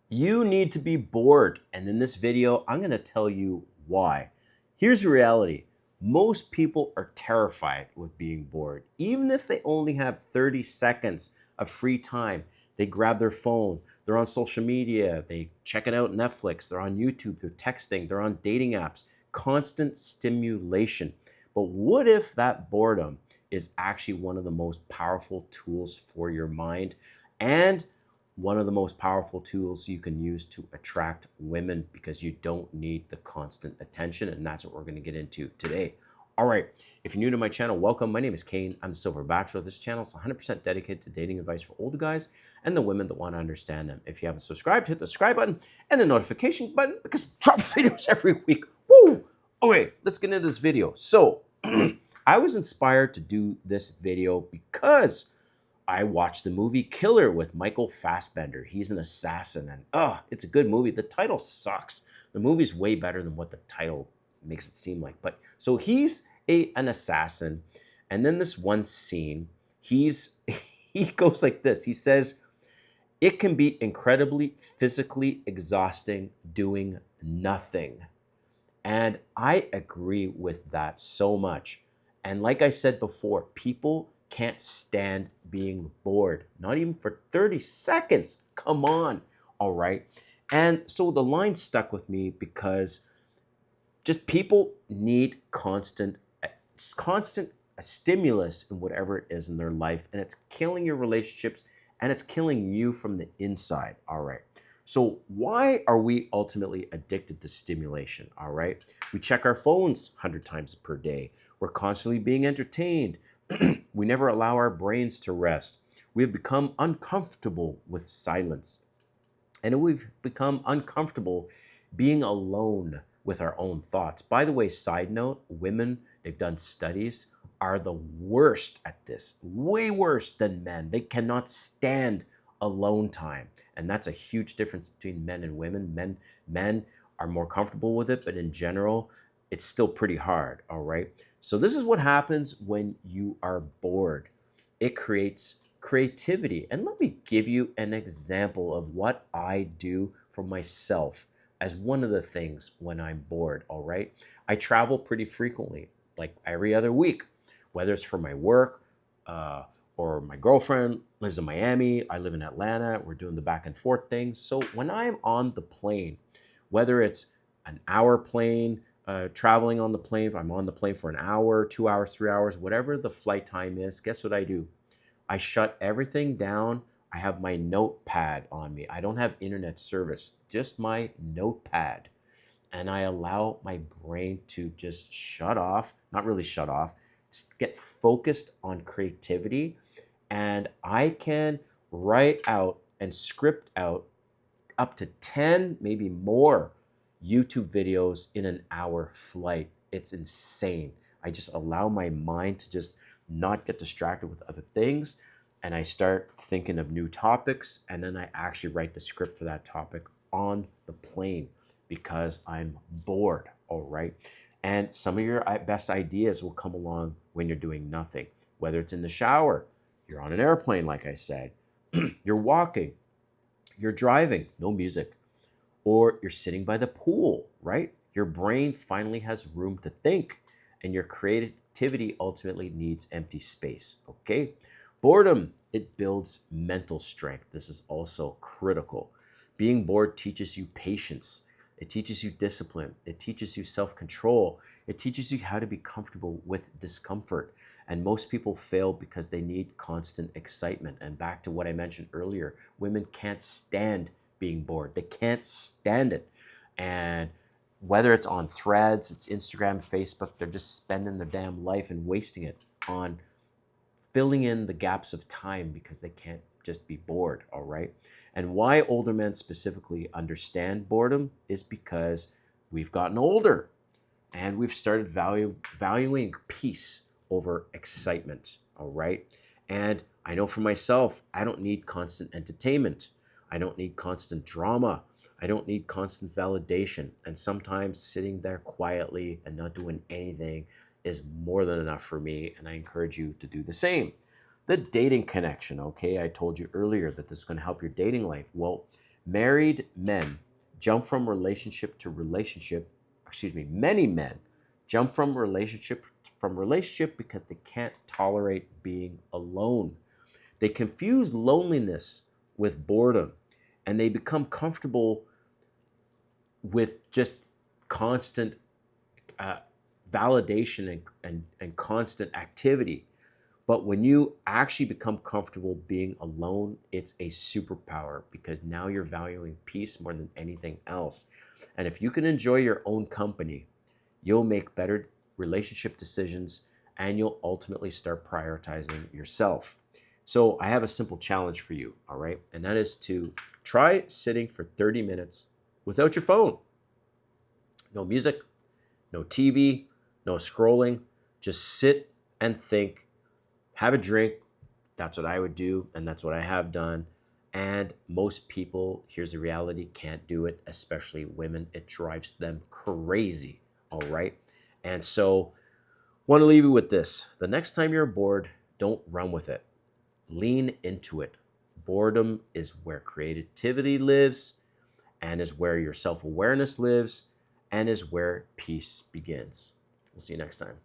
You need to be bored, and in this video, I'm going to tell you why. Here's the reality. Most people are terrified with being bored. Even if they only have 30 seconds of free time, they grab their phone, they're on social media, they check it out Netflix, they're on YouTube, they're texting, they're on dating apps, constant stimulation. But what if that boredom is actually one of the most powerful tools for your mind and one of the most powerful tools you can use to attract women because you don't need the constant attention. And that's what we're going to get into today. All right. If you're new to my channel, welcome. My name is Kane. I'm the Silver Bachelor. This channel is 100% dedicated to dating advice for older guys and the women that want to understand them. If you haven't subscribed, hit the subscribe button and the notification button because I drop videos every week. Woo! Okay, let's get into this video. So I was inspired to do this video because I watched the movie Killer with Michael Fassbender. He's an assassin, and it's a good movie. The title sucks. The movie's way better than what the title makes it seem like. But so he's an assassin, and then this one scene, he goes like this. He says, "It can be incredibly physically exhausting doing nothing." And I agree with that so much. And like I said before, people can't stand being bored, not even for 30 seconds. Come on. All right. And so the line stuck with me because just people need constant stimulus in whatever it is in their life. And it's killing your relationships and it's killing you from the inside. All right. So why are we ultimately addicted to stimulation? All right. We check our phones 100 times per day. We're constantly being entertained. We never allow our brains to rest. We have become uncomfortable with silence. And we've become uncomfortable being alone with our own thoughts. By the way, side note, women, they've done studies, are the worst at this, way worse than men. They cannot stand alone time. And that's a huge difference between men and women. Men are more comfortable with it, but in general, it's still pretty hard, all right? So this is what happens when you are bored. It creates creativity. And let me give you an example of what I do for myself as one of the things when I'm bored, all right? I travel pretty frequently, like every other week, whether it's for my work, or my girlfriend lives in Miami, I live in Atlanta, we're doing the back and forth thing. So when I'm on the plane, whether it's an hour plane, traveling on the plane, if I'm on the plane for an hour, 2 hours, 3 hours, whatever the flight time is, guess what I do? I shut everything down. I have my notepad on me. I don't have internet service, just my notepad. And I allow my brain to just shut off, not really shut off, get focused on creativity. And I can write out and script out up to 10, maybe more YouTube videos in an hour flight. It's insane. I just allow my mind to just not get distracted with other things. And I start thinking of new topics. And then I actually write the script for that topic on the plane because I'm bored. All right. And some of your best ideas will come along when you're doing nothing, whether it's in the shower, you're on an airplane, like I said, you're walking, you're driving, no music, or you're sitting by the pool, right? Your brain finally has room to think, and your creativity ultimately needs empty space, okay? Boredom, it builds mental strength. This is also critical. Being bored teaches you patience. It teaches you discipline. It teaches you self-control. It teaches you how to be comfortable with discomfort. And most people fail because they need constant excitement. And back to what I mentioned earlier, women can't stand being bored. They can't stand it. And whether it's on Threads, it's Instagram, Facebook, they're just spending their damn life and wasting it on filling in the gaps of time because they can't just be bored, all right? And why older men specifically understand boredom is because we've gotten older and we've started valuing peace over excitement, all right? And I know for myself, I don't need constant entertainment. I don't need constant drama. I don't need constant validation. And sometimes sitting there quietly and not doing anything is more than enough for me, and I encourage you to do the same. The dating connection, okay? I told you earlier that this is going to help your dating life. Well, Married men jump from relationship to relationship. Many men jump from relationship because they can't tolerate being alone. They confuse loneliness with boredom, and they become comfortable with just constant uh, validation and constant activity. But when you actually become comfortable being alone, it's a superpower because now you're valuing peace more than anything else. And if you can enjoy your own company, you'll make better relationship decisions and you'll ultimately start prioritizing yourself. So I have a simple challenge for you, all right? And that is to try sitting for 30 minutes without your phone. No music, no TV, no scrolling. Just sit and think, have a drink. That's what I would do, and that's what I have done. And most people, here's the reality, can't do it, especially women. It drives them crazy, all right? And so, want to leave you with this. The next time you're bored, don't run with it. Lean into it. Boredom is where creativity lives, and is where your self-awareness lives, and is where peace begins. We'll see you next time.